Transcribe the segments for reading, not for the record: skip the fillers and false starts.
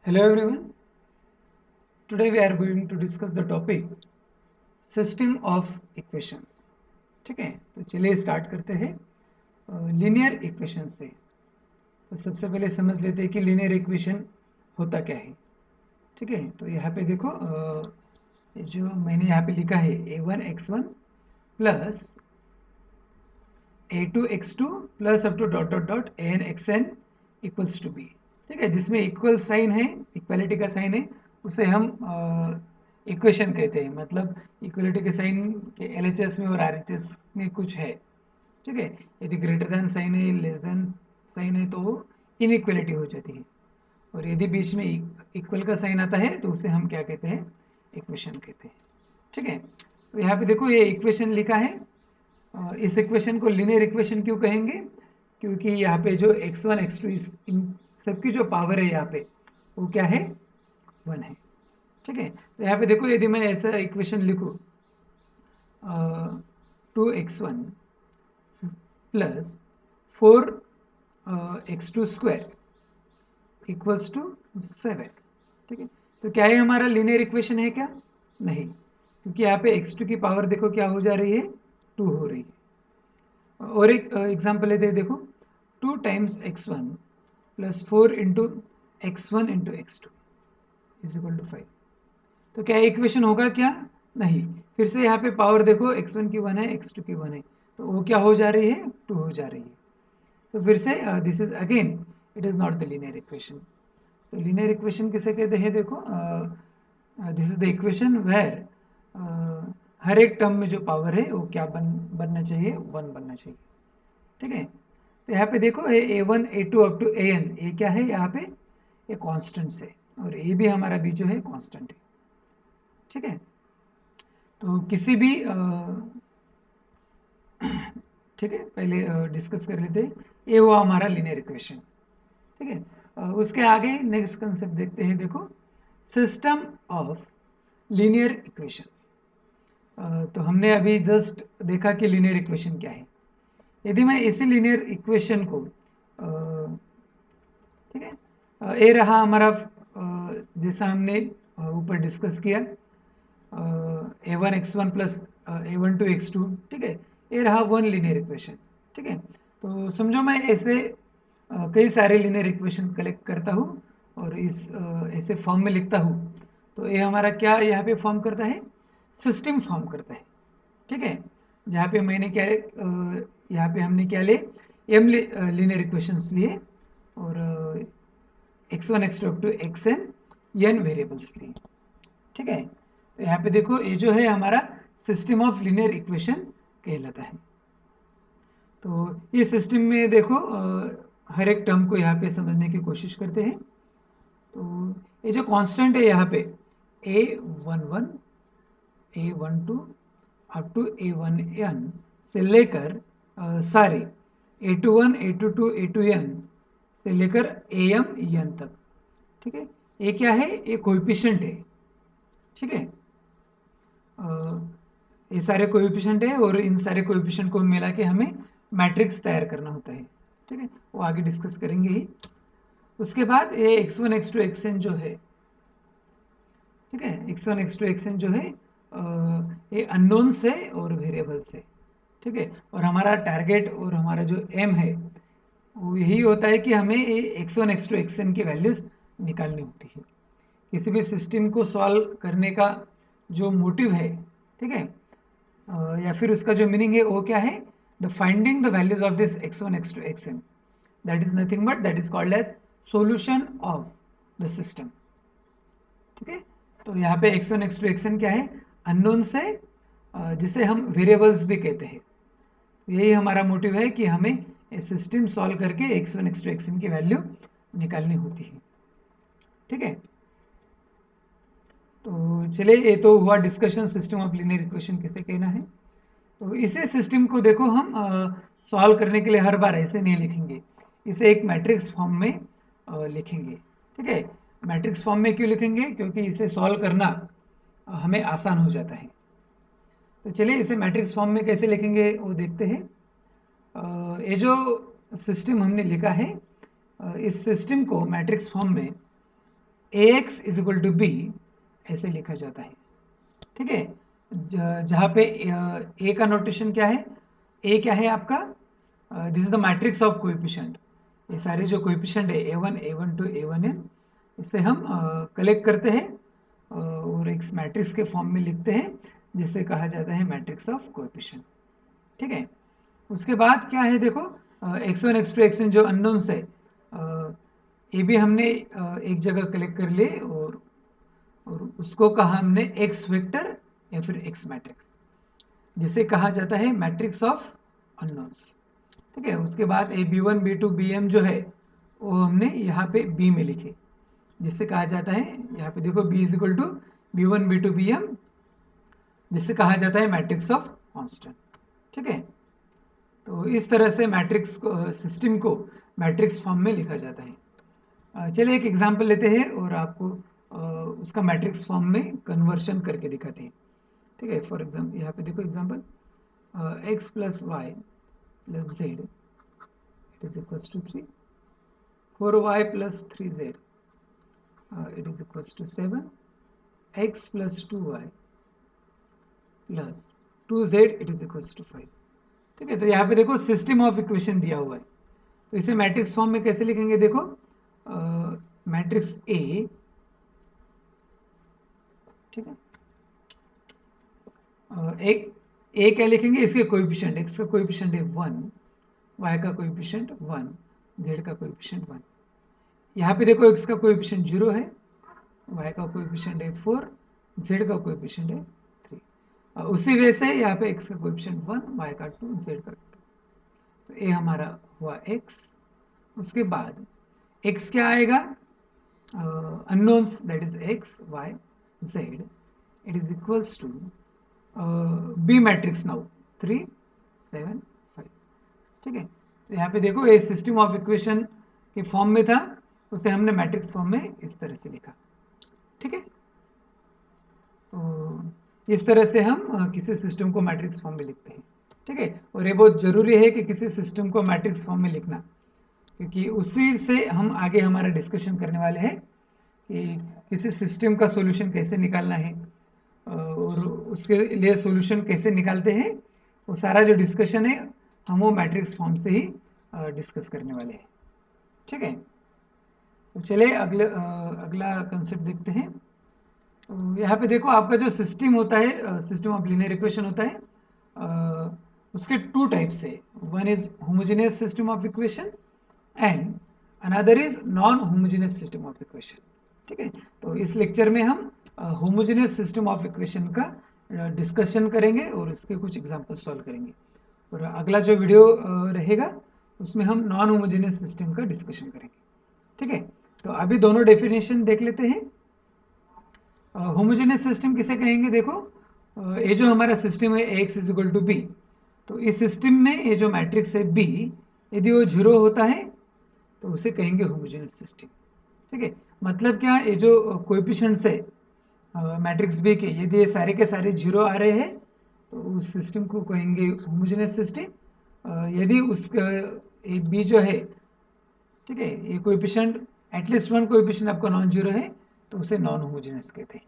Hello everyone. Today we are going to discuss the topic system of equations. ठीक है, तो चलिए start करते हैं लीनियर इक्वेशन से। तो सबसे पहले समझ लेते हैं कि लीनियर इक्वेशन होता क्या है। ठीक है, तो यहाँ पे देखो ये जो मैंने यहाँ पे लिखा है a1x1 plus a2x2 plus up to dot dot dot an equals to b। ठीक है, जिसमें इक्वल साइन है, इक्वालिटी का साइन है, उसे हम इक्वेशन कहते हैं। मतलब इक्वालिटी के साइन के एलएचएस में और आरएचएस में कुछ है। ठीक है, यदि ग्रेटर देन साइन है, लेस देन साइन है, तो वो इनइक्वालिटी हो जाती है। और यदि बीच में इक्वल का साइन आता है तो उसे हम क्या कहते हैं, इक्वेशन कहते हैं। ठीक है, तो यहाँ पे देखो ये इक्वेशन लिखा है। इस इक्वेशन को लीनियर इक्वेशन क्यों कहेंगे? क्योंकि यहाँ पे जो x1 x2 इन सबकी जो पावर है यहाँ पे वो क्या है, 1 है। ठीक है, तो यहाँ पे देखो यदि मैं ऐसा इक्वेशन लिखूँ 2x1 plus 4x2 square equals to 7। ठीक है, तो क्या है हमारा लीनियर इक्वेशन है क्या? नहीं, क्योंकि यहाँ पे x2 की पावर देखो क्या हो जा रही है, 2 हो रही है। और एक एग्जांपल लेते हैं, देखो 2 times x1 plus 4 into x1 into x2 is equal to 5। तो क्या इक्वेशन होगा क्या? नहीं। फिर से यहाँ पे पावर देखो x1 की 1 है, x2 की 1 है, तो वो क्या हो जा रही है, 2 हो जा रही है। तो फिर से this is again it is not the linear equation. तो लीनियर इक्वेशन किसे कहते हैं? देखो this is the equation where हर एक टर्म में जो पावर है वो क्या बनना चाहिए, 1 बनना चाहिए। ठीक है, तो यहाँ पे देखो a1 a2 up to an, ये क्या है यहाँ पे, ये कॉन्स्टेंट्स है, और ये भी हमारा भी जो है कॉन्स्टेंट है। ठीक है, तो किसी भी ठीक है, पहले डिस्कस कर लेते हैं। ये हुआ हमारा लीनियर इक्वेशन। ठीक है, उसके आगे नेक्स्ट कंसेप्ट देखते हैं। देखो सिस्टम ऑफ लीनियर इक्वेशंस। तो हमने अभी जस्ट देखा कि लीनियर इक्वेशन क्या है। यदि मैं इसी लीनियर इक्वेशन को ठीक है, ये रहा हमारा जैसा हमने ऊपर डिस्कस किया a1x1 प्लस a1 2x2। ठीक है, ये रहा 1 लीनियर इक्वेशन। ठीक है, तो समझो मैं ऐसे कई सारे लीनियर इक्वेशन कलेक्ट करता हूँ और इस ऐसे फॉर्म में लिखता हूँ, तो ये हमारा क्या यहाँ पे फॉर्म करता है, सिस्टम फॉर्म करता है। ठीक है, जहाँ पे मैंने क्या यहाँ पे हमने क्या ले, m लीनियर इक्वेशंस लिए, और x1 x2 up to xn n variables लिए। ठीक है, तो यहाँ पे देखो ये जो है हमारा सिस्टम ऑफ लीनियर इक्वेशन कहलाता है। तो ये सिस्टम में देखो हर एक टर्म को यहाँ पे समझने की कोशिश करते हैं। तो ये जो कांस्टेंट है यहाँ पे a11 a12 up to a1n से लेकर सारे a21 a22 a2n से लेकर am n तक। ठीक है, ये क्या है, ये कोएफिशिएंट है। ठीक है, ये सारे कोएफिशिएंट है और इन सारे कोएफिशिएंट को मिला के हमें मैट्रिक्स तैयार करना होता है। ठीक है, वो आगे डिस्कस करेंगे ही। उसके बाद ये x1 x2 xn जो है, ठीक है, x1 x2 xn जो है ये अननोन्स है और वेरिएबल्स है। ठीक है, और हमारा टारगेट और हमारा जो एम है वो यही होता है कि हमें ये x1 x2 xn की वैल्यूज निकालनी होती है। किसी भी सिस्टम को सॉल्व करने का जो मोटिव है, ठीक है, या फिर उसका जो मीनिंग है वो क्या है, the finding the values of this x1 x2 xn, that is nothing but that is called as solution of the system. ठीक है, तो यहाँ पे x1 x2 xn क्या है, अननोन से जिसे हम वेरिएबल्स भी कहते हैं। यही हमारा मोटिव है कि हमें सिस्टम सॉल्व करके x1 x2 xn की वैल्यू निकालनी होती है। ठीक है, तो चलिए ये तो हुआ discussion system of linear equation किसे कहना है। तो इसे सिस्टम को देखो हम सॉल्व करने के लिए हर बार ऐसे नहीं लिखेंगे, इसे एक मैट्रिक्स फॉर्म में लिखेंगे। ठीक है, मैट्रिक्स फॉर्म में क्यों लिखेंगे? क्योंकि इसे सॉल्व करना हमें आसान हो जाता है। तो चलिए इसे मैट्रिक्स फॉर्म में कैसे लिखेंगे वो देखते हैं। ये जो सिस्टम हमने लिखा है, इस सिस्टम को मैट्रिक्स फॉर्म में ax is equal to B ऐसे लिखा जाता है, ठीक है। जहाँ पे ए का नोटेशन क्या है, ए क्या है आपका, this is the matrix of coefficient. ये सारे जो कोएफिशिएंट है a1 a1 टू a1n, इससे हम कलेक्ट करते हैं और एक मैट्रिक्स के फॉर्म में लिखते हैं, जिसे कहा जाता है मैट्रिक्स ऑफ कोएफिशिएंट, ठीक है। उसके बाद क्या है देखो, x1 x2 xn जो अननोन्स है, ये भी हमने एक जगह कलेक्ट कर लिए और उसको कहा हमने x वेक्टर या फिर x मैट्रिक्स, जिसे कहा जाता है मैट्रिक्स ऑफ अननोन्स, ठीक है। उसके बाद ए b1 b2 bm जो है वो हमने यहाँ पे b में लिखे, जिससे कहा जाता है, यहाँ पे देखो b is equal to b1 b2 bm, जिससे कहा जाता है मैट्रिक्स ऑफ कांस्टेंट, ठीक है। तो इस तरह से मैट्रिक्स सिस्टम को मैट्रिक्स फॉर्म में लिखा जाता है। चलिए एक एग्जांपल लेते हैं और आपको उसका मैट्रिक्स फॉर्म में कन्वर्शन करके दिखाते हैं, ठीक है। फॉर एग्जांपल यहाँ पे देखो example, x plus Y plus Z it is equals to 3, 4y plus 3z it is equals to 7, x plus 2y plus 2z it is equals to 5, ठीक है। तो यहाँ पे देखो सिस्टम ऑफ इक्वेशन दिया हुआ है, तो इसे मैट्रिक्स फॉर्म में कैसे लिखेंगे देखो, मैट्रिक्स ए, ठीक है, ए क्या लिखेंगे, इसके कोएफिशिएंट, x का कोएफिशिएंट है 1, y का कोएफिशिएंट 1, z का कोएफिशिएंट 1। यहाँ पे देखो x का कोएफिशिएंट 0 है, y का कोएफिशिएंट है 4, z का कोएफिशिएंट है 3। उसी वे से यहाँ पे x का कोएफिशिएंट 1, y का 2, z का 2। तो ये हमारा हुआ x। उसके बाद x क्या आएगा, unknowns that is x y z it is equals to B matrix now 3 7 5, ठीक है। तो यहाँ पे देखो ये सिस्टम ऑफ इक्वेशन के फॉर्म में था, उसे हमने मैट्रिक्स फॉर्म में इस तरह से लिखा, ठीक है। तो इस तरह से हम किसी सिस्टम को मैट्रिक्स फॉर्म में लिखते हैं, ठीक है। और ये बहुत ज़रूरी है कि किसी सिस्टम को मैट्रिक्स फॉर्म में लिखना, क्योंकि उसी से हम आगे हमारा डिस्कशन करने वाले हैं कि किसी सिस्टम का सॉल्यूशन कैसे निकालना है और उसके लिए सॉल्यूशन कैसे निकालते हैं, वो सारा जो डिस्कशन है हम वो मैट्रिक्स फॉर्म से ही डिस्कस करने वाले हैं, ठीक है। तो चलिए अगला कंसेप्ट देखते हैं। तो यहाँ पे देखो आपका जो सिस्टम होता है, सिस्टम ऑफ लीनियर इक्वेशन होता है, उसके टू टाइप्स है, one is homogeneous system of equation and another is non homogeneous system of equation, ठीक है। तो इस लेक्चर में हम होमोजेनियस सिस्टम ऑफ इक्वेशन का डिस्कशन करेंगे और इसके कुछ एग्जांपल सॉल्व करेंगे, और अगला जो वीडियो रहेगा उसमें हम नॉन होमोजेनियस सिस्टम का डिस्कशन करेंगे, ठीक है। तो अभी दोनों डेफिनेशन देख लेते हैं। होमोजेनियस सिस्टम किसे कहेंगे देखो, ये जो हमारा सिस्टम है X is equal to B, तो इस सिस्टम में ये जो मैट्रिक्स है बी, यदि वो जीरो होता है तो उसे कहेंगे होमोजेनियस सिस्टम, ठीक है। मतलब क्या, ये जो कोएफिशिएंट्स है मैट्रिक्स बी के, यदि ये सारे के सारे जीरो आ रहे हैं तो उस सिस्टम को कहेंगे होमोजेनियस सिस्टम। यदि उसका ये बी जो है, ठीक है, ये कोएफिशिएंट एटलीस्ट वन कोएफिशिएंट आपका नॉन जीरो है तो उसे नॉन होमोजेनियस कहते हैं,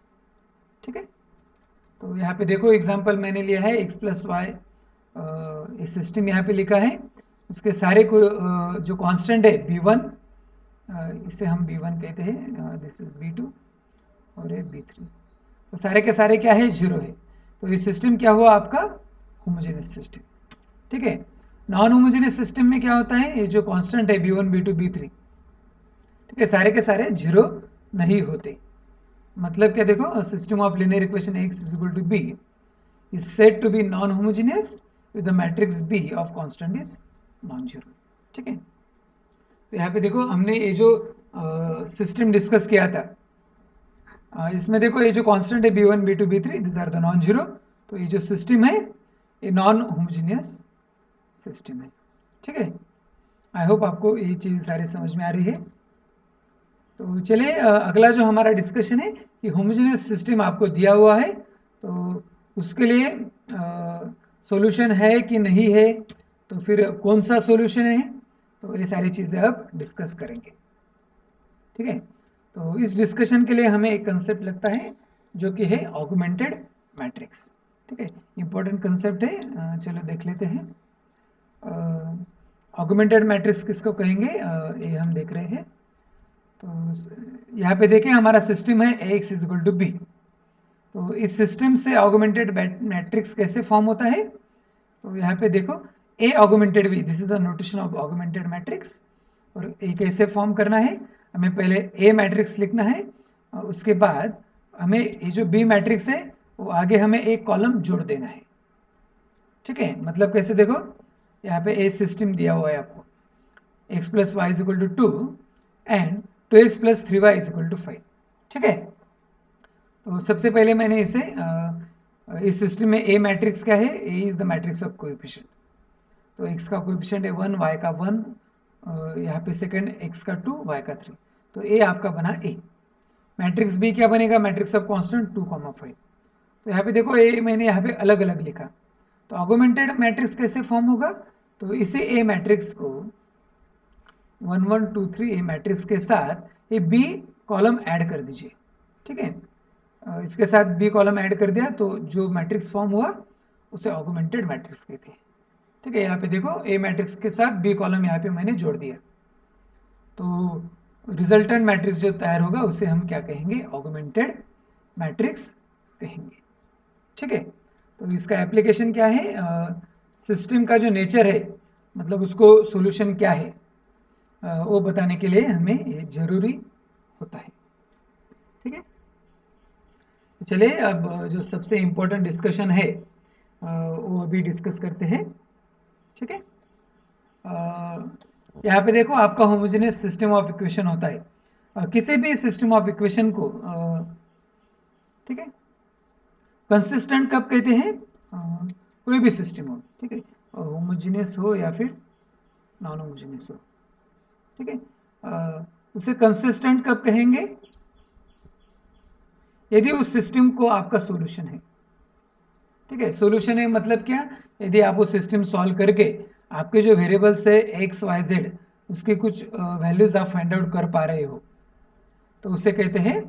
ठीक है। तो यहाँ पे देखो एग्जांपल मैंने लिया है x प्लस वाई, ये सिस्टम यहाँ पे लिखा है, उसके सारे को जो कांस्टेंट है b1, इसे हम b1 कहते हैं, दिस इज b2 और ये b3, तो सारे के सारे क्या है, जीरो है। तो ये सिस्टम क्या हुआ आपका, होमोजेनियस सिस्टम, ठीक है। नॉन होमोजेनियस सिस्टम में क्या होता है, ये जो कांस्टेंट है b1 b2 b3, ठीक है, सारे के सारे जीरो नहीं होते। मतलब क्या देखो, system of linear equation x is equal to b is said to be non homogeneous with the matrix b of constant is non zero, ठीक है। तो यहाँ पे देखो हमने ये जो सिस्टम डिस्कस किया था, इसमें देखो ये जो कांस्टेंट है b1 b2 b3 this are the non zero, तो ये जो सिस्टम है ये नॉन होमोजेनियस सिस्टम है, ठीक है। आई होप आपको ये चीज़ सारी समझ में आ रही है। तो चलिए अगला जो हमारा डिस्कशन है कि होमोजेनियस सिस्टम आपको दिया हुआ है तो उसके लिए सॉल्यूशन है कि नहीं है, तो फिर कौन सा सॉल्यूशन है, तो ये सारी चीज़ें अब डिस्कस करेंगे, ठीक है। तो इस डिस्कशन के लिए हमें एक कंसेप्ट लगता है जो कि है ऑगमेंटेड मैट्रिक्स। ठीक है, इंपॉर्टेंट कंसेप्ट है, चलो देख लेते हैं। ऑगमेंटेड मैट्रिक्स किसको कहेंगे, ये हम देख रहे हैं। तो यहाँ पे देखें हमारा सिस्टम है Ax इक्वल टू बी। तो इस सिस्टम से ऑगमेंटेड मैट्रिक्स कैसे फॉर्म होता है, तो यहाँ पे देखो A augmented B, this is the notation of augmented matrix. और ए कैसे फॉर्म करना है, हमें पहले ए मैट्रिक्स लिखना है और उसके बाद हमें ये जो बी मैट्रिक्स है वो आगे हमें एक कॉलम जोड़ देना है। ठीक है, मतलब कैसे, देखो यहाँ पे ए सिस्टम दिया हुआ है आपको, x plus Y is equal to 2 and 2x plus 3y is equal to 5। ठीक है, तो सबसे पहले मैंने इसे इस सिस्टम में ए मैट्रिक्स क्या है, A is the matrix of coefficient. तो x का कोएफिशिएंट है 1, y का 1, यहाँ पे सेकंड x का 2, y का 3। तो a आपका बना a। मैट्रिक्स b क्या बनेगा, मैट्रिक्स ऑफ कांस्टेंट 2, 5। तो यहाँ पे देखो a मैंने यहाँ पे अलग अलग लिखा। तो ऑगमेंटेड मैट्रिक्स कैसे फॉर्म होगा, तो इसी ए मैट्रिक्स को 1 1 2 3 ए मैट्रिक्स के साथ ये बी कॉलम ऐड कर दीजिए। ठीक है, इसके साथ बी कॉलम ऐड कर दिया तो जो मैट्रिक्स फॉर्म हुआ उसे ऑगमेंटेड मैट्रिक्स कहते हैं। ठीक है, यहाँ पे देखो ए मैट्रिक्स के साथ बी कॉलम यहाँ पे मैंने जोड़ दिया, तो रिजल्टेंट मैट्रिक्स जो तैयार होगा उसे हम क्या कहेंगे, ऑगमेंटेड मैट्रिक्स कहेंगे। ठीक है, तो इसका एप्लीकेशन क्या है, सिस्टम का जो नेचर है, मतलब उसको सॉल्यूशन क्या है, वो बताने के लिए हमें ये जरूरी होता है। ठीक है, चलिए अब जो सबसे इम्पोर्टेंट डिस्कशन है वो अभी डिस्कस करते हैं। ठीक है, यहाँ पे देखो आपका होमोजेनियस सिस्टम ऑफ इक्वेशन होता है, किसी भी सिस्टम ऑफ इक्वेशन को, ठीक है, कंसिस्टेंट कब कहते हैं, कोई भी सिस्टम हो, ठीक है, होमोजेनियस हो या फिर नॉन होमोजेनियस हो। ठीक है, उसे कंसिस्टेंट कब कहेंगे, यदि उस सिस्टम को आपका सॉल्यूशन है। ठीक है, सॉल्यूशन है मतलब क्या, यदि आप वो सिस्टम सॉल्व करके आपके जो वेरिएबल्स है एक्स वाई जेड उसके कुछ वैल्यूज आप फाइंड आउट कर पा रहे हो, तो उसे कहते हैं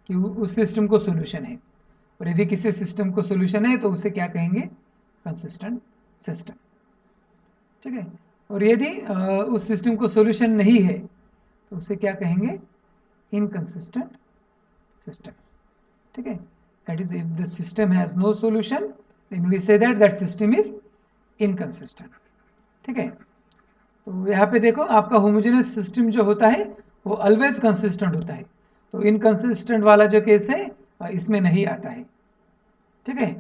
कि उस सिस्टम को सॉल्यूशन है। और यदि किसी सिस्टम को सॉल्यूशन है तो उसे क्या कहेंगे, कंसिस्टेंट सिस्टम। ठीक है, और यदि उस सिस्टम को सॉल्यूशन नहीं है तो उसे क्या कहेंगे, इनकंसिस्टेंट सिस्टम। ठीक है, that is if the system has no solution then we say that that system is inconsistent. ठीक है, तो यहाँ पे देखो आपका होमोजेनियस सिस्टम जो होता है वो ऑलवेज कंसिस्टेंट होता है, तो इनकंसिस्टेंट वाला जो केस है इसमें नहीं आता है। ठीक है,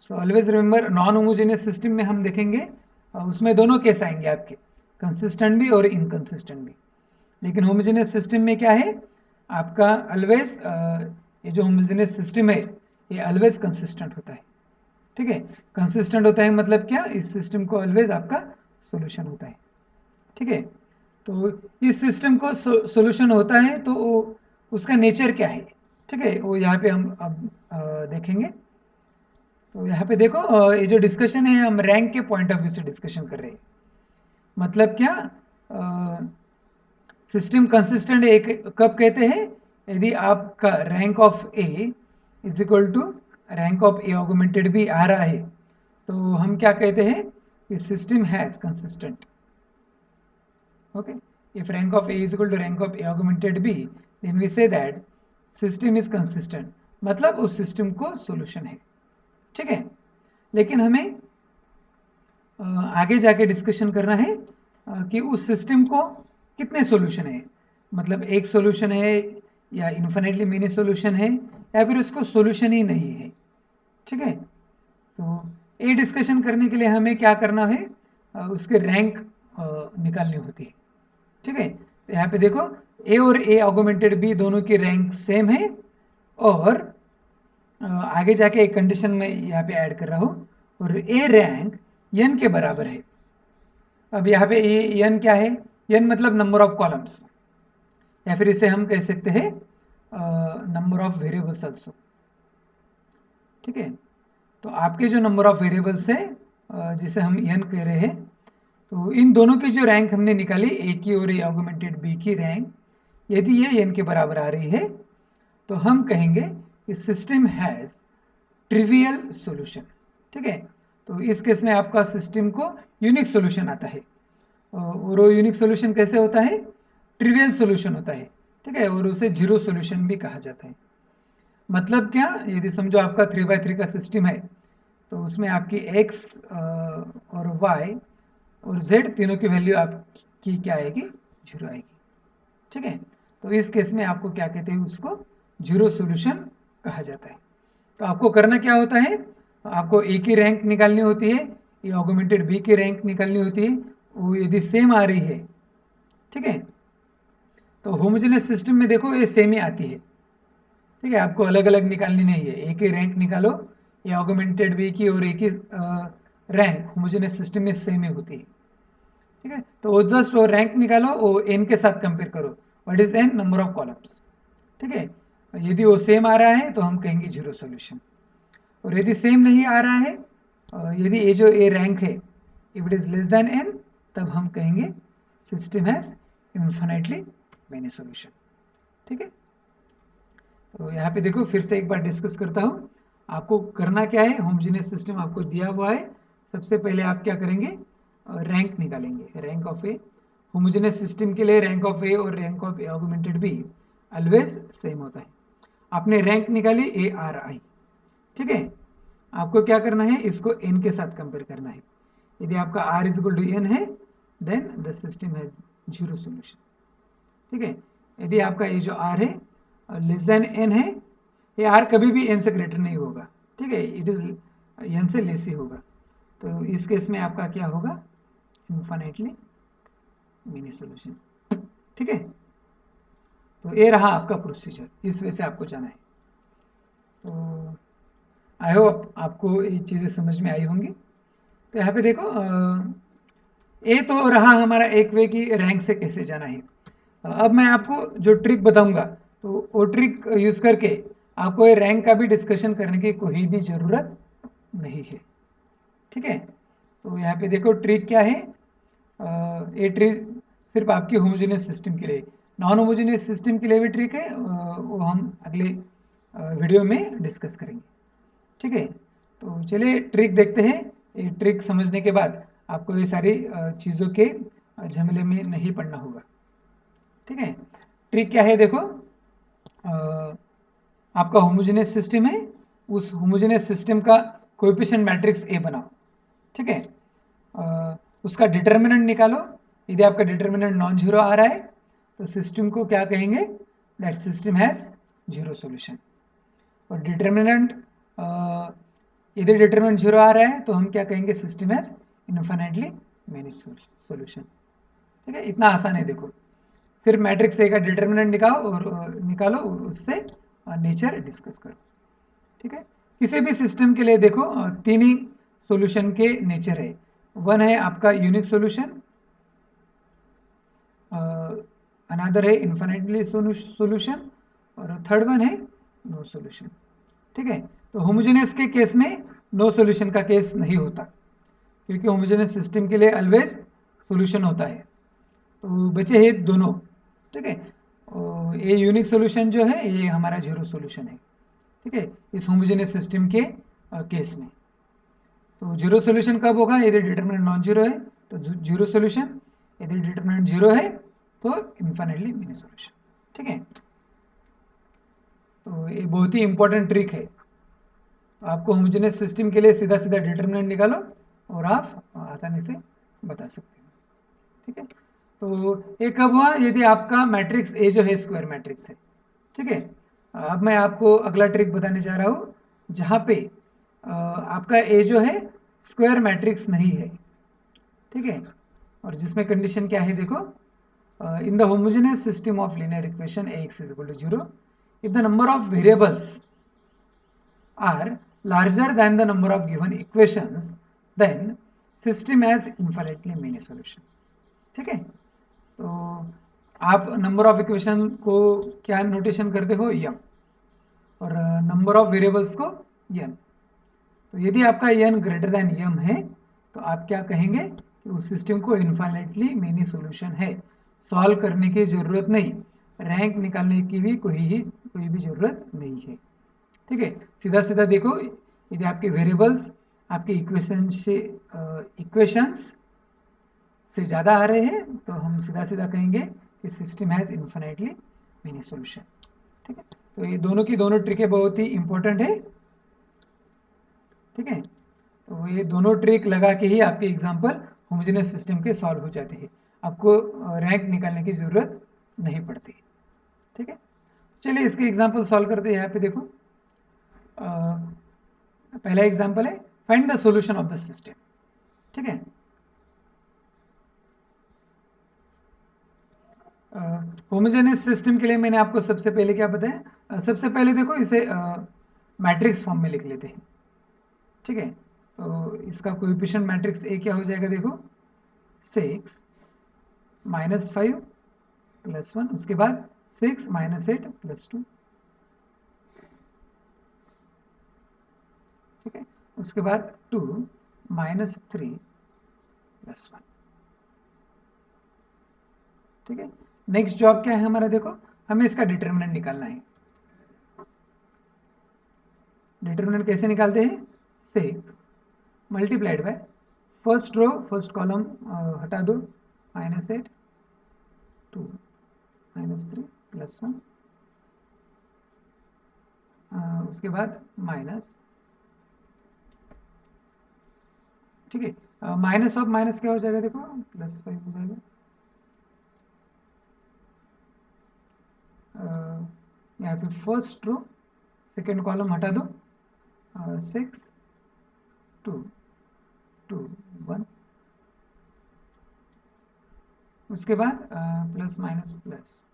so always remember non homogeneous system में हम देखेंगे उसमें दोनों केस आएंगे आपके, कंसिस्टेंट भी और इनकंसिस्टेंट भी। लेकिन होमोजेनियस सिस्टम में क्या है आपका, ऑलवेज ये जो होमोजेनियस सिस्टम है ये ऑलवेज कंसिस्टेंट होता है। ठीक है, कंसिस्टेंट होता है मतलब क्या, इस सिस्टम को ऑलवेज आपका सॉल्यूशन होता है। ठीक है, तो इस सिस्टम को सॉल्यूशन होता है तो उसका नेचर क्या है, ठीक है, वो यहाँ पे हम अब देखेंगे। तो यहाँ पे देखो ये जो डिस्कशन है हम रैंक के पॉइंट ऑफ व्यू से डिस्कशन कर रहे हैं। मतलब क्या, सिस्टम कंसिस्टेंट एक कब कहते हैं, यदि आपका rank of A is equal to rank of A augmented B आ रहा है, तो हम क्या कहते हैं कि system has consistent. Okay, if rank of a is equal to rank of a augmented b then we say that system is consistent, मतलब उस सिस्टम को सॉल्यूशन है। ठीक है, लेकिन हमें आगे जाके डिस्कशन करना है कि उस सिस्टम को कितने सॉल्यूशन है, मतलब एक सॉल्यूशन है या इन्फिनिटली मेनी सॉल्यूशन है या फिर उसको सॉल्यूशन ही नहीं है। ठीक है, तो ये डिस्कशन करने के लिए हमें क्या करना है, उसके रैंक निकालनी होती है। ठीक है, तो यहाँ पे देखो ए और ए ऑगमेंटेड बी दोनों की रैंक सेम है, और आगे जाके एक कंडीशन में यहाँ पे ऐड कर रहा हूँ, और ए रैंक एन के बराबर है। अब यहाँ पे एन क्या है, एन मतलब नंबर ऑफ कॉलम्स, या फिर इसे हम कह सकते हैं नंबर ऑफ वेरिएबल्स आल्सो। ठीक है, तो आपके जो नंबर ऑफ वेरिएबल्स है जिसे हम एन कह रहे हैं, तो इन दोनों की जो रैंक हमने निकाली, ए की और ए ऑगमेंटेड बी की रैंक, यदि ये n के बराबर आ रही है तो हम कहेंगे कि सिस्टम हैज ट्रिवियल सॉल्यूशन। ठीक है, तो इस केस में आपका सिस्टम को यूनिक सॉल्यूशन आता है, और वो यूनिक सॉल्यूशन कैसे होता है, ट्रिवियल सॉल्यूशन होता है। ठीक है, और उसे जीरो सॉल्यूशन भी कहा जाता है। मतलब क्या, यदि समझो आपका 3x3 का सिस्टम है तो उसमें आपकी x और y और z तीनों की वैल्यू आपकी क्या आएगी, जीरो आएगी। ठीक है, तो इस केस में आपको क्या कहते हैं, उसको जीरो सॉल्यूशन कहा जाता है। तो आपको करना क्या होता है, आपको ए की रैंक निकालनी होती है या ऑगमेंटेड बी की रैंक निकालनी होती है, वो यदि सेम आ रही है, ठीक है, तो होमोजेनियस सिस्टम में देखो ये सेम ही आती है। ठीक है, आपको अलग अलग निकालनी नहीं है, ए की रैंक निकालो या ऑगमेंटेड बी की, और ए की रैंक होमोजेनियस सिस्टम में सेम ही होती है। ठीक है, तो वो जस्ट वो रैंक निकालो, वो एन के साथ कंपेयर करो, what is an, number of columns. ठीक है, यदि वो सेम आ रहा है तो हम कहेंगे जीरो सॉल्यूशन, और यदि सेम नहीं आ रहा है, यदि ये जो ए रैंक है if it is less than N, तब हम कहेंगे system has infinitely many solution. ठीक है, तो यहाँ पे देखो फिर से एक बार डिस्कस करता हूँ। आपको करना क्या है, होमोजेनियस सिस्टम आपको दिया हुआ है, सबसे पहले आप क्या करेंगे, रैंक निकालेंगे, rank of A. Homogeneous system के लिए रैंक ऑफ ए और rank of A augmented be always same होता है। आपने रैंक निकाली ए आर आई। ठीक है, आपको क्या करना है, इसको एन के साथ कंपेयर करना है। यदि आपका R is equal to N है देन द सिस्टम है जीरो सोल्यूशन। ठीक है, यदि आपका ये जो आर है लेस देन एन है, ये आर कभी भी एन से ग्रेटर नहीं होगा। ठीक है, इट इज एन से लेस ही होगा, तो इस केस में आपका क्या होगा, इन्फिनिटली मिनी सोल्यूशन। ठीक है, तो ये रहा आपका प्रोसीजर, इस वे से आपको जाना है। तो आई होप आपको ये चीज़ें समझ में आई होंगी। तो यहाँ पे देखो, ये तो रहा हमारा एक वे की रैंक से कैसे जाना है। अब मैं आपको जो ट्रिक बताऊंगा, तो वो ट्रिक यूज करके आपको ये रैंक का भी डिस्कशन करने की कोई भी जरूरत नहीं है। ठीक है, तो यहाँ पे देखो ट्रिक क्या है, ये ट्रिक सिर्फ आपकी होमोजेनियस सिस्टम के लिए, नॉन होमोजेनियस सिस्टम के लिए भी ट्रिक है, वो हम अगले वीडियो में डिस्कस करेंगे। ठीक है, तो चलिए ट्रिक देखते हैं। ये ट्रिक समझने के बाद आपको ये सारी चीज़ों के झमेले में नहीं पड़ना होगा। ठीक है, ट्रिक क्या है देखो, आपका होमोजेनियस सिस्टम है, उस होमोजेनियस सिस्टम का कोएफिशिएंट मैट्रिक्स ए बनाओ। ठीक है, उसका डिटर्मिनेंट निकालो। यदि आपका डिटर्मिनेंट नॉन जीरो आ रहा है तो सिस्टम को क्या कहेंगे, that system has zero solution. और डिटर्मिनेंट यदि डिटर्मिनेंट जीरो आ रहा है तो हम क्या कहेंगे, system has infinitely many solution. ठीक है, इतना आसान है। देखो सिर्फ मैट्रिक्स ए का डिटर्मिनेंट निकालो और उससे नेचर डिस्कस करो। ठीक है, किसी भी सिस्टम के लिए देखो तीन ही सॉल्यूशन के नेचर है। वन है आपका यूनिक सॉल्यूशन, अनदर है इन्फिनिटली सॉल्यूशन, और थर्ड वन है नो सॉल्यूशन। ठीक है, तो होमोजेनियस के केस में नो सॉल्यूशन का केस नहीं होता, क्योंकि होमोजेनियस सिस्टम के लिए ऑलवेज सॉल्यूशन होता है। तो बचे हैं दोनों। ठीक है, और ये यूनिक सॉल्यूशन जो है ये हमारा जीरो सॉल्यूशन है। ठीक है, इस होमोजेनियस सिस्टम के केस में तो जीरो सॉल्यूशन कब होगा, यदि डिटरमिनेंट नॉन जीरो है तो जीरो सॉल्यूशन, यदि डिटरमिनेंट जीरो है तो इन्फिनिटली मिनी सॉल्यूशन। ठीक है, तो ये बहुत ही इंपॉर्टेंट ट्रिक है। तो आपको होमोजेनियस सिस्टम के लिए सीधा सीधा डिटरमिनेंट निकालो और आप आसानी से बता सकते हो। ठीक है, तो ये कब हुआ, यदि आपका मैट्रिक्स ए जो है स्क्वायर मैट्रिक्स है। ठीक है, अब मैं आपको अगला ट्रिक बताने जा रहा हूँ, जहाँ पे आपका ए जो है स्क्वायर मैट्रिक्स नहीं है। ठीक है, और जिसमें कंडीशन क्या है देखो, in the homogeneous system of linear equation ax is equal to 0 if the number of variables are larger than the number of given equations then system has infinitely many solution। ठीक है, तो आप number of equation को क्या notation करते हो, यम, और number of variables को एन। तो यदि आपका एन ग्रेटर देन एम है तो आप क्या कहेंगे कि उस सिस्टम को इन्फाइनाइटली मेनी सॉल्यूशन है, सॉल्व करने की जरूरत नहीं। रैंक निकालने की भी कोई भी ज़रूरत नहीं है। ठीक है, सीधा सीधा देखो, यदि आपके वेरिएबल्स आपके इक्वेशंस से ज़्यादा आ रहे हैं तो हम सीधा सीधा कहेंगे कि system has infinitely many solution. ठीक है, तो ये दोनों की दोनों ट्रिकें बहुत ही इंपॉर्टेंट है। ठीक है, तो ये दोनों ट्रिक लगा के ही आपके एग्जाम्पल होमोजेनियस सिस्टम के सॉल्व हो जाते हैं, आपको रैंक निकालने की ज़रूरत नहीं पड़ती। ठीक है, चलिए इसके एग्जाम्पल सॉल्व करते हैं। यहाँ पे देखो, पहला एग्जाम्पल है find the solution of the system. ठीक है, होमोजेनियस सिस्टम के लिए मैंने आपको सबसे पहले क्या बताया, सबसे पहले देखो इसे मैट्रिक्स फॉर्म में लिख लेते हैं। ठीक है, तो इसका कोएफिशिएंट मैट्रिक्स ए क्या हो जाएगा, देखो 6 -5 +1, उसके बाद 6 -8 +2। ठीक है, उसके बाद 2 -3 +1। ठीक है, नेक्स्ट जॉब क्या है हमारा, देखो हमें इसका डिटर्मिनेंट निकालना है। डिटर्मिनेंट कैसे निकालते हैं, 6 multiplied by first row first column हटा दो, -8 2 -3 +1, उसके बाद माइनस। ठीक है, माइनस ऑफ माइनस क्या हो जाएगा, देखो +5 हो जाएगा। यहाँ पे फर्स्ट रो सेकेंड कॉलम हटा दो, 6 2 2 1, उसके बाद plus minus plus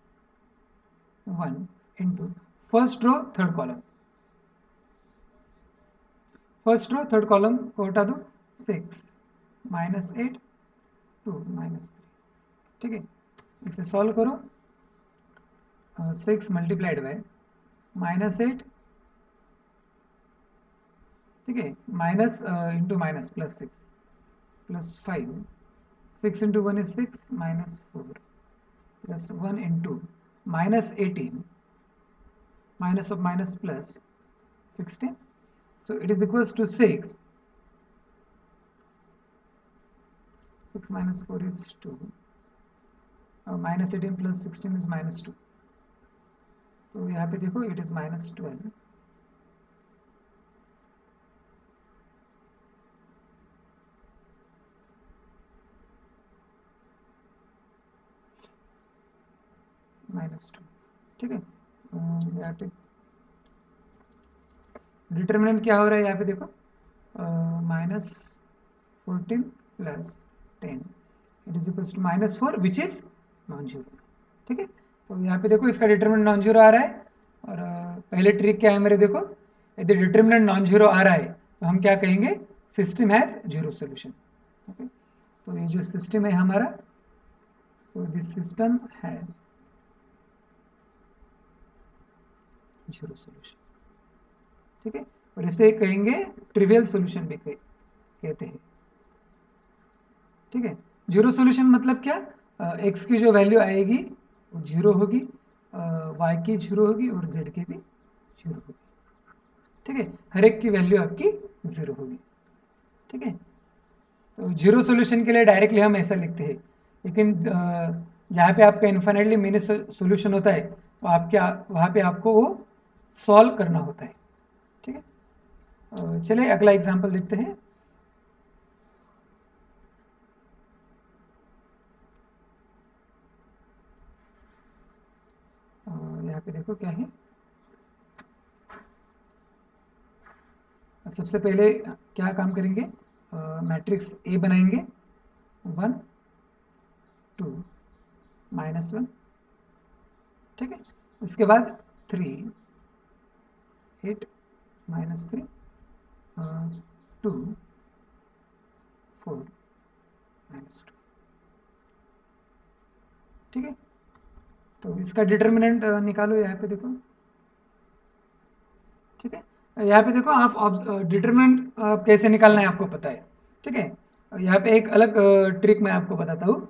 1 into first row third column, first row third column को हटा दो, 6 -8 2 -3। ठीक है, इसे सॉल्व करो, 6 मल्टीप्लाइड बाय -8। ठीक है, minus into minus +6 +5, 6 into 1 is 6 -4 +1 into -18 minus of minus plus 16, so it is equals to 6 minus 4 is 2, -18 plus 16 is -2, तो यहाँ पे देखो it is -12। -2। ठीक है, यहाँ पे डिटर्मिनेंट क्या हो रहा है, यहाँ पे देखो -14 + 10 it is equals to -4 which is non zero. ठीक है, तो यहाँ पे देखो इसका डिटर्मिनेंट नॉन जीरो आ रहा है, और पहले ट्रिक क्या है मेरे, देखो यदि डिटर्मिनेंट नॉन जीरो आ रहा है तो हम क्या कहेंगे, system has zero solution. Okay, तो ये जो सिस्टम है हमारा, so this system has zero solution. ठीक है, और इसे कहेंगे ट्रिवियल सोल्यूशन भी कहते हैं। ठीक है, जीरो सोल्यूशन मतलब क्या, एक्स की जो वैल्यू आएगी वो जीरो होगी, वाई की जीरो होगी और जेड की भी जीरो होगी। ठीक है, हर एक की वैल्यू आपकी जीरो होगी। ठीक है, तो जीरो सोल्यूशन के लिए डायरेक्टली हम ऐसा लिखते हैं, लेकिन जहाँ पे आपका इन्फाइनाइटली मेनी सोल्यूशन होता है तो आपके वहाँ पे आपको वो सॉल्व करना होता है। ठीक है, चलिए अगला एग्जांपल देखते हैं। यहाँ पे देखो क्या है, सबसे पहले क्या काम करेंगे, मैट्रिक्स ए बनाएंगे, 1 2 -1। ठीक है, उसके बाद 3 8 -3 2 4 -2। ठीक है, तो इसका डिटर्मिनेंट निकालो, यहाँ पे देखो। ठीक है, यहाँ पे देखो आप डिटर्मिनेंट कैसे निकालना है आपको पता है। ठीक है, यहाँ पे एक अलग ट्रिक मैं आपको बताता हूँ।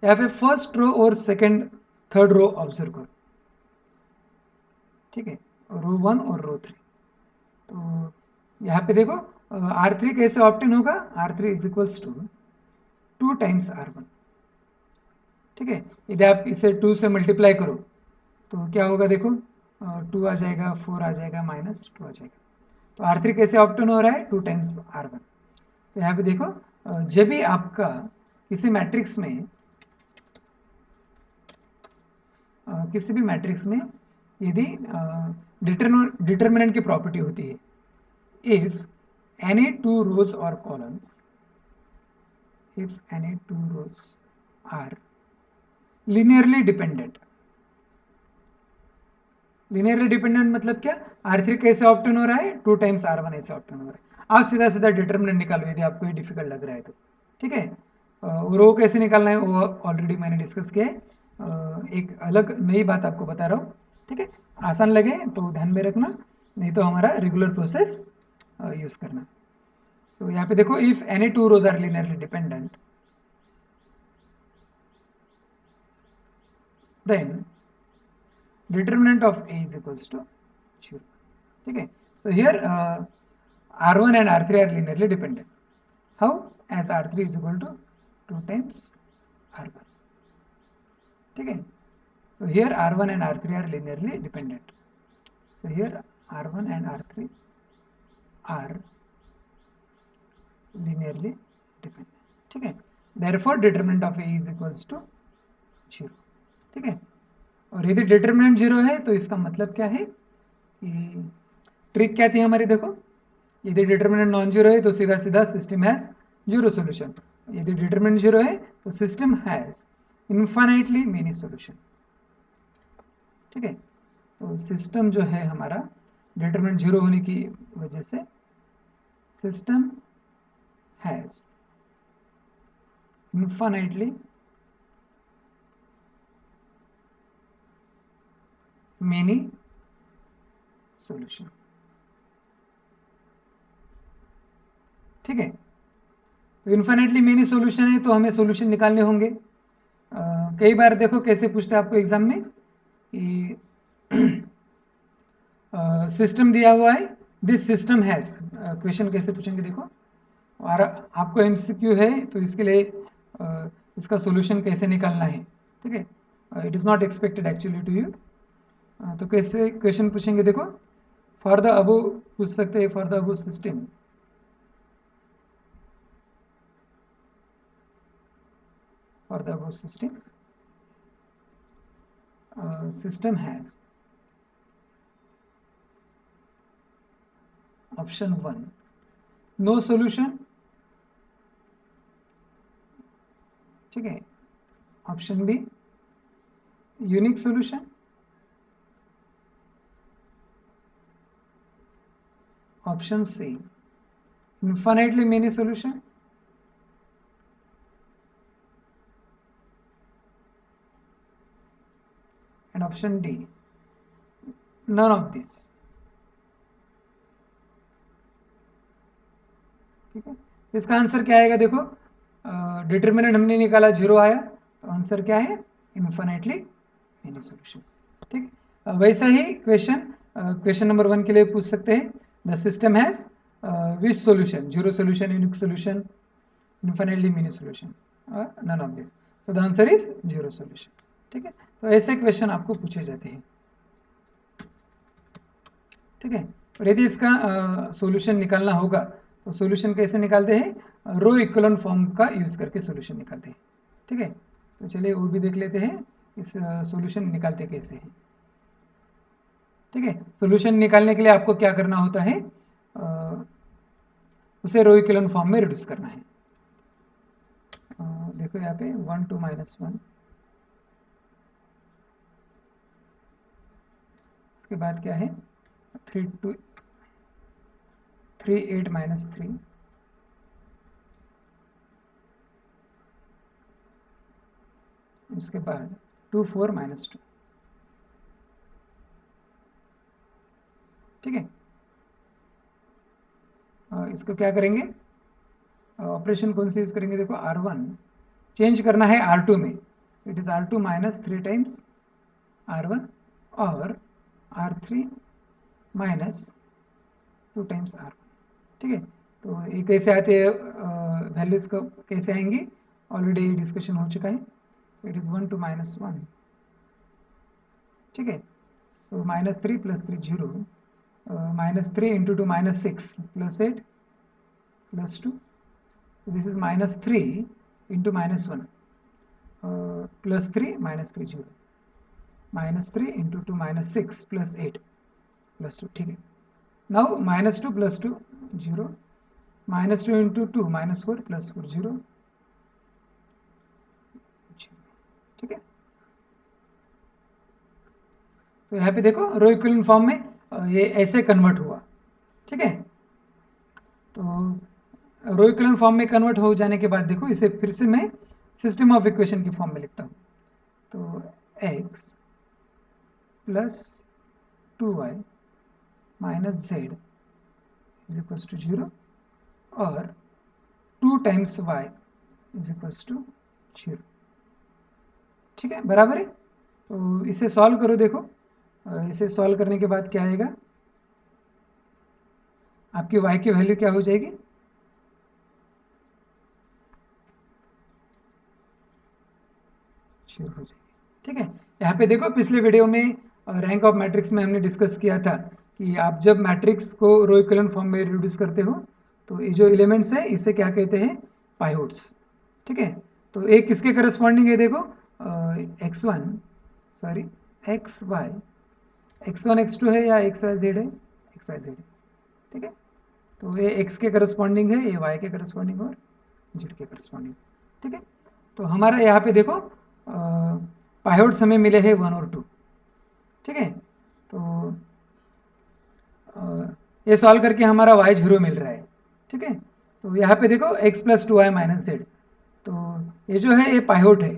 यहाँ पे फर्स्ट रो और सेकंड थर्ड रो ऑब्जर्व करो, ठीक है, रो 1 और रो 3। तो यहाँ पे देखो R3 कैसे ऑप्टेन होगा, R3 is equals to 2 times R1, ठीक है। यदि आप इसे 2 से मल्टीप्लाई करो तो क्या होगा देखो, 2 आ जाएगा, 4 आ जाएगा, -2 आ जाएगा। तो R3 कैसे ऑप्टेन हो रहा है, 2 टाइम्स R1। तो यहाँ पे देखो जब भी आपका किसी मैट्रिक्स में किसी भी मैट्रिक्स में यदि डिटर्मिनेंट की प्रॉपर्टी होती है, इफ एनी टू रोज और columns, if any two rows are linearly dependent, linearly dependent मतलब क्या, R3 कैसे ऑप्टेन हो रहा है, 2 टाइम्स R1 ऐसे ऑप्टेन हो रहा है। आप सीधा सीधा डिटर्मिनेंट निकालो यदि आपको ये डिफिकल्ट लग रहा है तो, ठीक है। रो कैसे निकालना है वो ऑलरेडी मैंने डिस्कस किया है, एक अलग नई बात आपको बता रहा हूँ, ठीक है। आसान लगे तो ध्यान में रखना, नहीं तो हमारा रेगुलर प्रोसेस यूज करना। तो यहाँ पे देखो, if any two rows are linearly dependent then determinant of A is equals to 0, ठीक है। So here R1 and R3 are linearly dependent. How? As R3 is equal to 2 times R1, ठीक है। So here R1 and R3 are linearly dependent. So here R1 and R3 are linearly dependent, ठीक है। Therefore determinant of A is equals to 0, ठीक है। और यदि determinant 0 है तो इसका मतलब क्या है कि ट्रिक क्या थी हमारी, देखो यदि डिटर्मिनेंट नॉन जीरो है तो सीधा सीधा सिस्टम हैज जीरो सोल्यूशन, यदि डिटर्मिनेंट जीरो है तो system has infinitely many solution, ठीक है। तो सिस्टम जो है हमारा डिटर्मिनेंट जीरो होने की वजह से system has infinitely many solution, ठीक है। तो इन्फाइनाइटली मेनी सोल्यूशन है तो हमें सोल्यूशन निकालने होंगे। कई बार देखो कैसे पूछते हैं आपको एग्जाम में कि सिस्टम दिया हुआ है, दिस सिस्टम हैज, क्वेश्चन कैसे पूछेंगे देखो, और आपको एमसीक्यू है तो इसके लिए इसका सॉल्यूशन कैसे निकालना है, ठीक है। It is not expected actually to you. तो कैसे क्वेश्चन पूछेंगे देखो, फॉर द अबो पूछ सकते हैं, for the above system, for the above systems system has option 1 no solution, ठीक है। Option B unique solution, option C infinitely many solution, and option D none of these, ठीक है। इसका आंसर क्या आएगा देखो, डिटर्मिनेंट हमने निकाला 0 आया, तो आंसर क्या है, इन्फिनिटली मेनी सॉल्यूशन, ठीक है। वैसा ही क्वेश्चन नंबर 1 के लिए पूछ सकते हैं, the system has which solution, zero solution, unique solution, infinitely many solution, none of this, so the answer is zero solution, ठीक है। तो ऐसे क्वेश्चन आपको पूछे जाते हैं, ठीक है। और यदि इसका सॉल्यूशन निकालना होगा तो सॉल्यूशन कैसे निकालते हैं, रो इक्विवेलेंट फॉर्म का यूज करके सॉल्यूशन निकालते हैं, ठीक है। तो चलिए वो भी देख लेते हैं इस सॉल्यूशन निकालते कैसे हैं, ठीक है। सॉल्यूशन निकालने के लिए आपको क्या करना होता है, उसे रो इक्विवेलेंट फॉर्म में रिड्यूस करना है। देखो यहाँ पे 1 2 -1, इसके बाद क्या है 3 2 3 8 -3, उसके बाद 2 4 -2, ठीक है। इसको क्या करेंगे, ऑपरेशन कौन सी यूज करेंगे देखो, R1 चेंज करना है R2 में, it is R2 minus 3 times R1 और R3 माइनस 2 टाइम्स R1, ठीक है। तो ये कैसे आते हैं, वैल्यूज का कैसे आएंगी, ऑलरेडी डिस्कशन हो चुका है। So it is 1 to minus 1, ठीक है। So minus 3 plus 3 0, minus 3 into 2 minus 6 plus 8 plus 2. So this is minus 3 into minus 1 plus 3 minus 3 0. Minus 3 into 2 minus 6 plus 8 plus 2, ठीक है। Now minus 2 plus 2 0. Minus 2 into 2 minus 4 plus 4 0, ठीक है। तो यहाँ पे देखो रो इक्विवेलेंट फॉर्म में ये ऐसे कन्वर्ट हुआ, ठीक है। तो रो इक्विवेलेंट फॉर्म में कन्वर्ट हो जाने के बाद देखो इसे फिर से मैं सिस्टम ऑफ इक्वेशन की फॉर्म में लिखता हूँ। तो x plus 2y minus z is equal to 0 और 2 times y is equal to 0, ठीक है, बराबर है। तो इसे सॉल्व करो, देखो इसे सॉल्व करने के बाद क्या आएगा, आपकी y की वैल्यू क्या हो जाएगी, हो जाएगी, ठीक है। यहाँ पे देखो पिछले वीडियो में रैंक ऑफ मैट्रिक्स में हमने डिस्कस किया था कि आप जब मैट्रिक्स को रो इक्विवेलेंट फॉर्म में रिड्यूस करते हो तो ये जो एलिमेंट्स है इसे क्या कहते हैं, पाइवोट्स, ठीक है। तो एक किसके करस्पॉन्डिंग है, देखो x1 सॉरी x1 x2 है या xyz है, xyz, ठीक है। तो ये x के करस्पॉन्डिंग है, ये y के करस्पॉन्डिंग और z के करस्पॉन्डिंग, ठीक है। तो हमारा यहाँ पे देखो पाइवोट्स हमें मिले हैं 1 और 2, ठीक है। तो ये सॉल्व करके हमारा y 0 मिल रहा है, ठीक है। तो यहाँ पे देखो x plus 2y minus Z, तो ये जो है ये पाइवोट है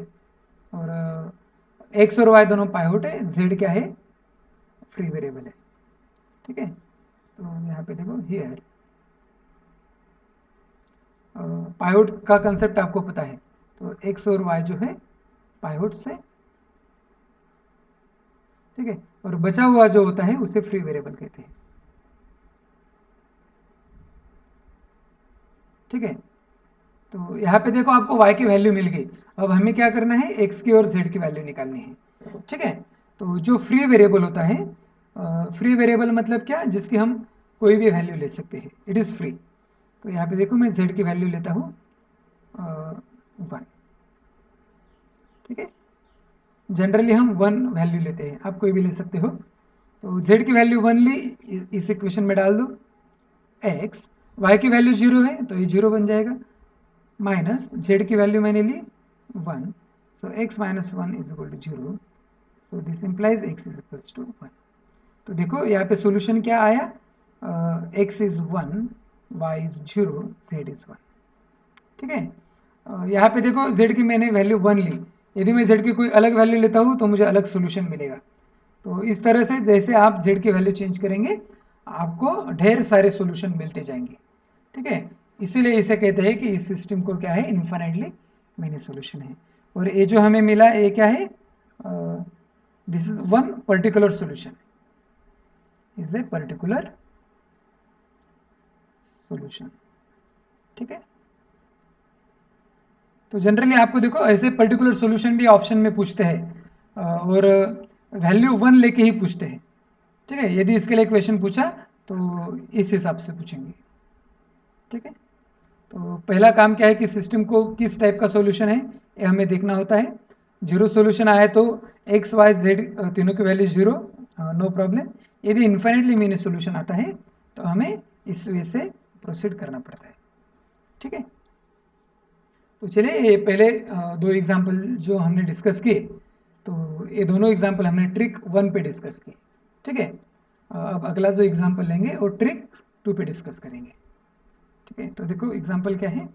और x और y दोनों पाइवोट है, z क्या है, फ्री वेरिएबल है, ठीक है। तो यहाँ पे देखो हियर पाइवोट का कंसेप्ट आपको पता है, तो x और y जो है पाइवोट्स है, ठीक है। और बचा हुआ जो होता है उसे फ्री वेरिएबल कहते हैं, ठीक है। तो यहाँ पे देखो आपको y की वैल्यू मिल गई, अब हमें क्या करना है, x की और z की वैल्यू निकालनी है, ठीक है। तो जो फ्री वेरिएबल होता है, फ्री वेरिएबल मतलब क्या, जिसकी हम कोई भी वैल्यू ले सकते हैं, इट इज़ फ्री। तो यहाँ पे देखो मैं z की वैल्यू लेता हूँ 1, ठीक है। जनरली हम 1 वैल्यू लेते हैं, आप कोई भी ले सकते हो। तो z की वैल्यू 1 ली, इस इक्वेशन में डाल दो, x y की वैल्यू 0 है तो ये 0 बन जाएगा, माइनस z की वैल्यू मैंने ली 1, so x minus 1 is equal to 0, so this implies x is equal to 1। तो देखो यहाँ पे सॉल्यूशन क्या आया, x is 1, y is 0, z is 1, ठीक है। यहाँ पे देखो z की मैंने वैल्यू 1 ली, यदि मैं z की कोई अलग वैल्यू लेता हूँ तो मुझे अलग सॉल्यूशन मिलेगा। तो इस तरह से जैसे आप z की वैल्यू चेंज करेंगे आपको ढेर सारे सॉल्यूशन मिलते जाएंगे, ठीक है। इसीलिए इसे कहते हैं कि इस सिस्टम को क्या है, इन्फिनिटली मेनी सॉल्यूशन है। और ये जो हमें मिला ये क्या है, this is one particular solution, is a particular solution, ठीक है। तो जनरली आपको देखो ऐसे पर्टिकुलर सॉल्यूशन भी ऑप्शन में पूछते हैं और वैल्यू 1 लेके ही पूछते हैं, ठीक है। यदि इसके लिए क्वेश्चन पूछा तो इस हिसाब से पूछेंगे, ठीक है। तो पहला काम क्या है कि सिस्टम को किस टाइप का सॉल्यूशन है ये हमें देखना होता है। 0 सॉल्यूशन आए तो x y z तीनों की वैल्यू 0, नो प्रॉब्लम। यदि इन्फिनिटली मेनी सॉल्यूशन आता है तो हमें इस वे से प्रोसीड करना पड़ता है, ठीक है। तो चलिए ये पहले 2 एग्जाम्पल जो हमने डिस्कस किए, तो ये दोनों एग्जाम्पल हमने ट्रिक 1 पे डिस्कस किए, ठीक है। अब अगला जो एग्जाम्पल लेंगे वो ट्रिक 2 पे डिस्कस करेंगे, ठीक है। तो देखो एग्जाम्पल क्या है,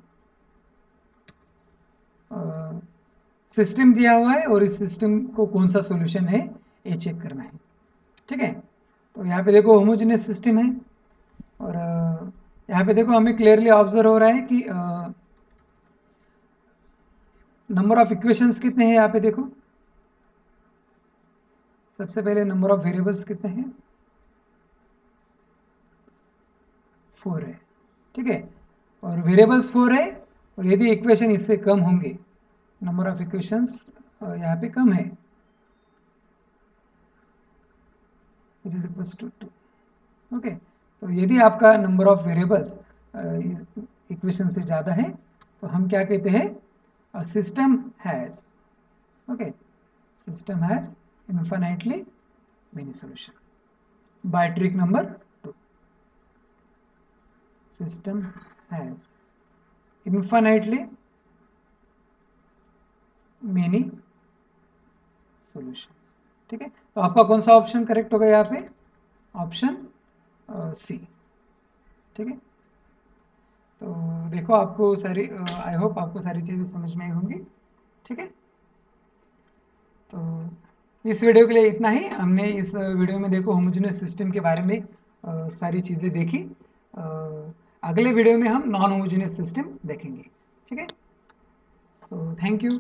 सिस्टम दिया हुआ है और इस सिस्टम को कौन सा सॉल्यूशन है ये चेक करना है, ठीक है। तो यहाँ पे देखो होमोजेनियस सिस्टम है और यहाँ पे देखो हमें क्लियरली ऑब्जर्व हो रहा है कि नंबर ऑफ इक्वेशंस कितने हैं यहाँ पे देखो। सबसे पहले नंबर ऑफ वेरिएबल्स कितने हैं, 4 है, ठीक है। और वेरिएबल्स 4 है, और यदि इक्वेशन इससे कम होंगे, नंबर ऑफ इक्वेशंस यहाँ पे कम है, which is equals to 2, okay. तो यदि आपका नंबर ऑफ वेरिएबल्स इक्वेशन से ज़्यादा है तो हम क्या कहते हैं, system has, okay, system has infinitely many solutions. By trick number 2, system has infinitely many solution, ठीक है। तो आपका कौन सा ऑप्शन करेक्ट होगा यहाँ पे, ऑप्शन सी, ठीक है। तो देखो आपको सारी, आई होप आपको सारी चीज़ें समझ में आई होंगी, ठीक है। तो इस वीडियो के लिए इतना ही। हमने इस वीडियो में देखो होमोजेनियस सिस्टम के बारे में सारी चीज़ें देखी। अगले वीडियो में हम नॉन होमोजेनियस सिस्टम देखेंगे, ठीक है। So thank you.